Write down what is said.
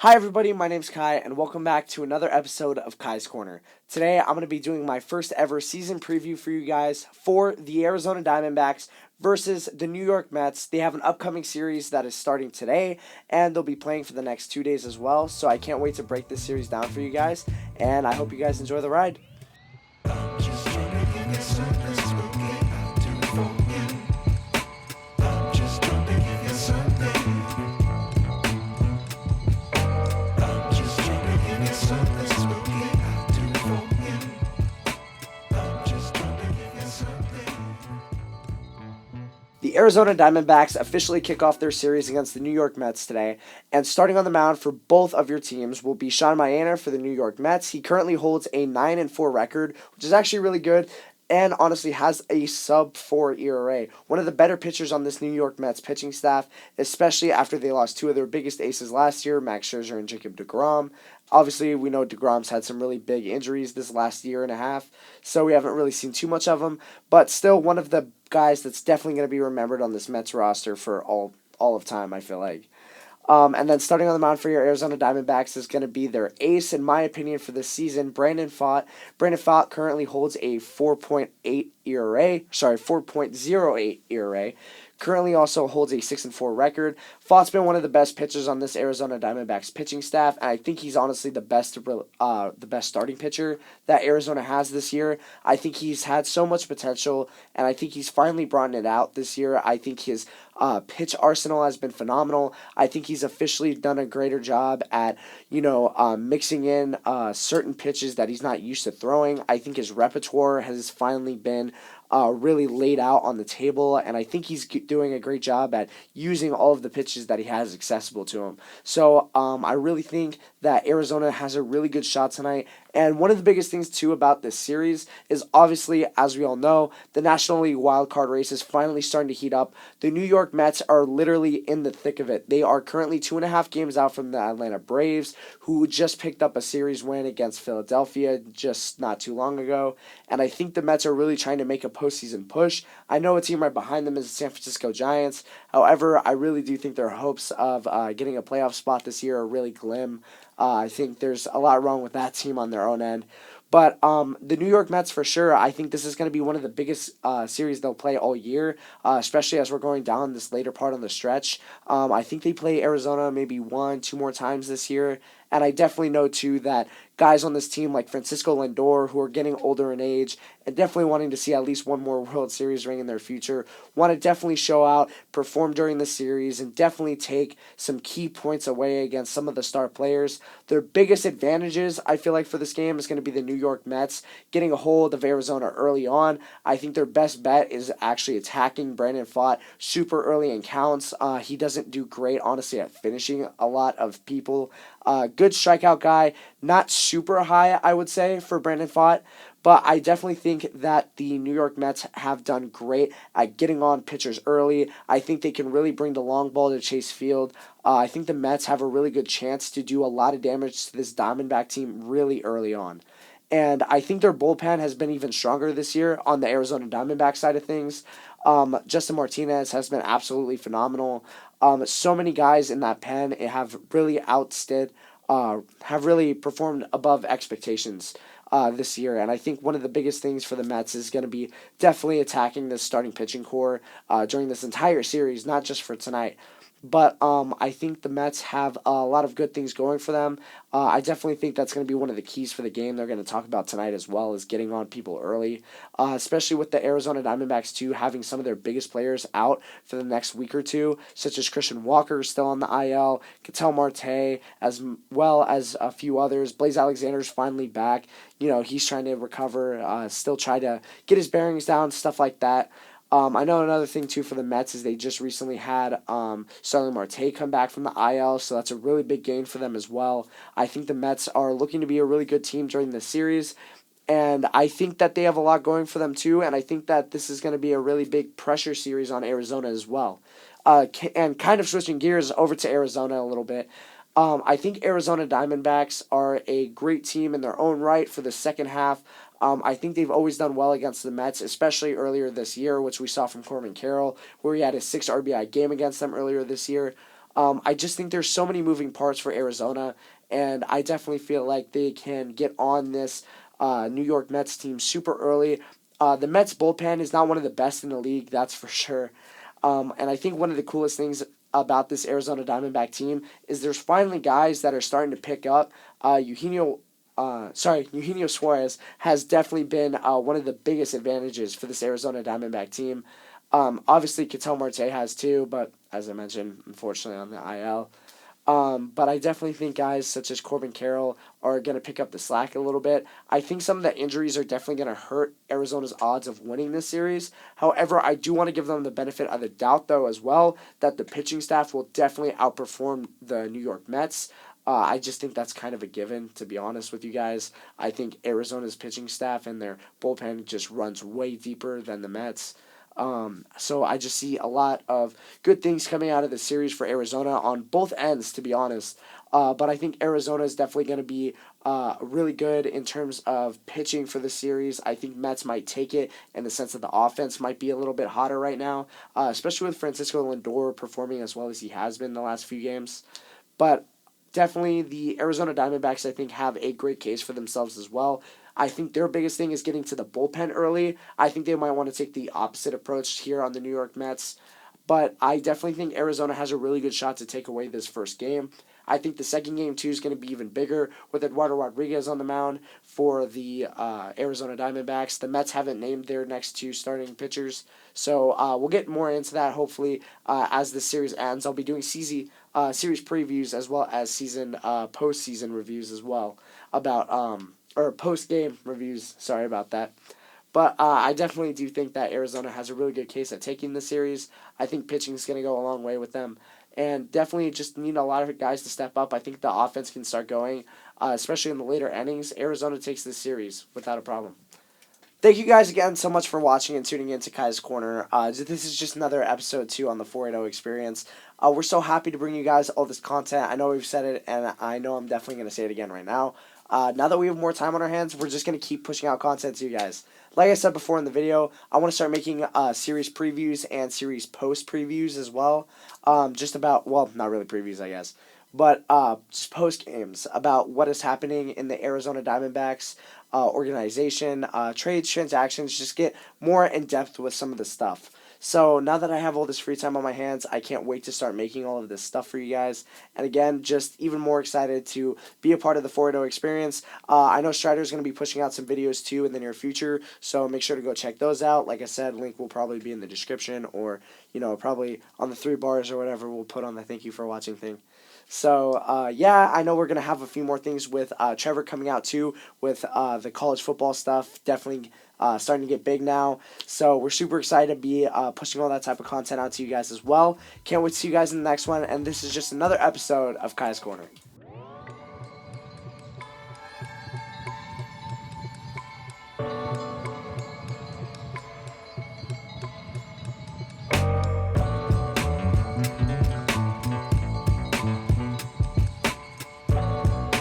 Hi everybody, my name's Kai and welcome back to another episode of Kai's Corner. Today I'm going to be doing my first ever season preview for you guys for the Arizona Diamondbacks versus the New York Mets. They have an upcoming series that is starting today and they'll be playing for the next 2 days as well, so I can't wait to break this series down for you guys and I hope you guys enjoy the ride. The Arizona Diamondbacks officially kick off their series against the New York Mets today, and starting on the mound for both of your teams will be Sean Manaea for the New York Mets. He currently holds a 9-4 record, which is actually really good, and honestly has a sub-4 ERA. One of the better pitchers on this New York Mets pitching staff, especially after they lost two of their biggest aces last year, Max Scherzer and Jacob deGrom. Obviously, we know deGrom's had some really big injuries this last year and a half, so we haven't really seen too much of him, but still one of the guys that's definitely going to be remembered on this Mets roster for all of time, I feel like. And then starting on the mound for your Arizona Diamondbacks is going to be their ace, in my opinion, for this season, Brandon Pfaadt. Brandon Pfaadt currently holds a 4.08 ERA. Currently also holds a 6-4 record. Pfaadt's been one of the best pitchers on this Arizona Diamondbacks pitching staff, and I think he's honestly the best starting pitcher that Arizona has this year. I think he's had so much potential, and I think he's finally brought it out this year. I think his pitch arsenal has been phenomenal. I think he's officially done a greater job at, mixing in certain pitches that he's not used to throwing. I think his repertoire has finally been really laid out on the table, and I think he's doing a great job at using all of the pitches that he has accessible to him. So I really think that Arizona has a really good shot tonight. And one of the biggest things, too, about this series is obviously, as we all know, the National League wildcard race is finally starting to heat up. The New York Mets are literally in the thick of it. They are currently 2.5 games out from the Atlanta Braves, who just picked up a series win against Philadelphia just not too long ago. And I think the Mets are really trying to make a postseason push. I know a team right behind them is the San Francisco Giants. However, I really do think their hopes of getting a playoff spot this year are really glim. I think there's a lot wrong with that team on their own end. But the New York Mets, for sure, I think this is going to be one of the biggest series they'll play all year, especially as we're going down this later part on the stretch. I think they play Arizona maybe 1, 2 more times this year. And I definitely know, too, that guys on this team like Francisco Lindor, who are getting older in age and definitely wanting to see at least one more World Series ring in their future, want to definitely show out, perform during the series, and definitely take some key points away against some of the star players. Their biggest advantages, I feel like, for this game is going to be the New York Mets getting a hold of Arizona early on. I think their best bet is actually attacking Brandon Pfaadt super early in counts. He doesn't do great, honestly, at finishing a lot of people. Good strikeout guy, not super high, I would say, for Brandon Pfaadt, but I definitely think that the New York Mets have done great at getting on pitchers early. I think they can really bring the long ball to Chase Field. I think the Mets have a really good chance to do a lot of damage to this Diamondback team really early on. And I think their bullpen has been even stronger this year on the Arizona Diamondback side of things. Justin Martinez has been absolutely phenomenal. So many guys in that pen have really have really performed above expectations this year. And I think one of the biggest things for the Mets is going to be definitely attacking the starting pitching core during this entire series, not just for tonight. But I think the Mets have a lot of good things going for them. I definitely think that's going to be one of the keys for the game they're going to talk about tonight as well, is getting on people early, especially with the Arizona Diamondbacks, too, having some of their biggest players out for the next week or two, such as Christian Walker still on the IL, Ketel Marte, as well as a few others. Blaze Alexander's finally back. He's trying to recover, still try to get his bearings down, stuff like that. I know another thing, too, for the Mets is they just recently had Starling Marte come back from the IL, so that's a really big gain for them as well. I think the Mets are looking to be a really good team during this series, and I think that they have a lot going for them, too, and I think that this is going to be a really big pressure series on Arizona as well. And kind of switching gears over to Arizona a little bit, I think Arizona Diamondbacks are a great team in their own right for the second half. I think they've always done well against the Mets, especially earlier this year, which we saw from Corbin Carroll, where he had a 6 RBI game against them earlier this year. I just think there's so many moving parts for Arizona, and I definitely feel like they can get on this New York Mets team super early. The Mets bullpen is not one of the best in the league, that's for sure. And I think one of the coolest things about this Arizona Diamondback team is there's finally guys that are starting to pick up. Eugenio Suarez has definitely been one of the biggest advantages for this Arizona Diamondback team. Obviously, Ketel Marte has too, but as I mentioned, unfortunately on the IL. But I definitely think guys such as Corbin Carroll are going to pick up the slack a little bit. I think some of the injuries are definitely going to hurt Arizona's odds of winning this series. However, I do want to give them the benefit of the doubt, though, as well, that the pitching staff will definitely outperform the New York Mets. I just think that's kind of a given, to be honest with you guys. I think Arizona's pitching staff and their bullpen just runs way deeper than the Mets. So I just see a lot of good things coming out of the series for Arizona on both ends, to be honest. But I think Arizona is definitely going to be really good in terms of pitching for the series. I think Mets might take it in the sense that the offense might be a little bit hotter right now, especially with Francisco Lindor performing as well as he has been the last few games. But definitely the Arizona Diamondbacks, I think, have a great case for themselves as well. I think their biggest thing is getting to the bullpen early. I think they might want to take the opposite approach here on the New York Mets. But I definitely think Arizona has a really good shot to take away this first game. I think the second game, too, is going to be even bigger with Eduardo Rodriguez on the mound for the Arizona Diamondbacks. The Mets haven't named their next two starting pitchers, so we'll get more into that hopefully as the series ends. I'll be doing series previews as well as season postseason reviews as well about or post game reviews. Sorry about that. But I definitely do think that Arizona has a really good case at taking the series. I think pitching is going to go a long way with them. And definitely just need a lot of guys to step up. I think the offense can start going, especially in the later innings. Arizona takes this series without a problem. Thank you guys again so much for watching and tuning in to Kai's Corner. This is just another episode 2 on the 480 experience. We're so happy to bring you guys all this content. I know we've said it, and I know I'm definitely going to say it again right now. Now that we have more time on our hands, we're just going to keep pushing out content to you guys. Like I said before in the video, I want to start making series previews and series post previews as well. Not really previews, I guess, but just post games about what is happening in the Arizona Diamondbacks organization, trades, transactions, just get more in depth with some of the stuff. So now that I have all this free time on my hands, I can't wait to start making all of this stuff for you guys. And again, just even more excited to be a part of the 480 experience. I know Strider's going to be pushing out some videos too in the near future, so make sure to go check those out. Like I said, link will probably be in the description or, probably on the 3 bars or whatever we'll put on the thank you for watching thing. So, I know we're going to have a few more things with Trevor coming out too with the college football stuff. Definitely starting to get big now. So we're super excited to be pushing all that type of content out to you guys as well. Can't wait to see you guys in the next one. And this is just another episode of Kai's Corner.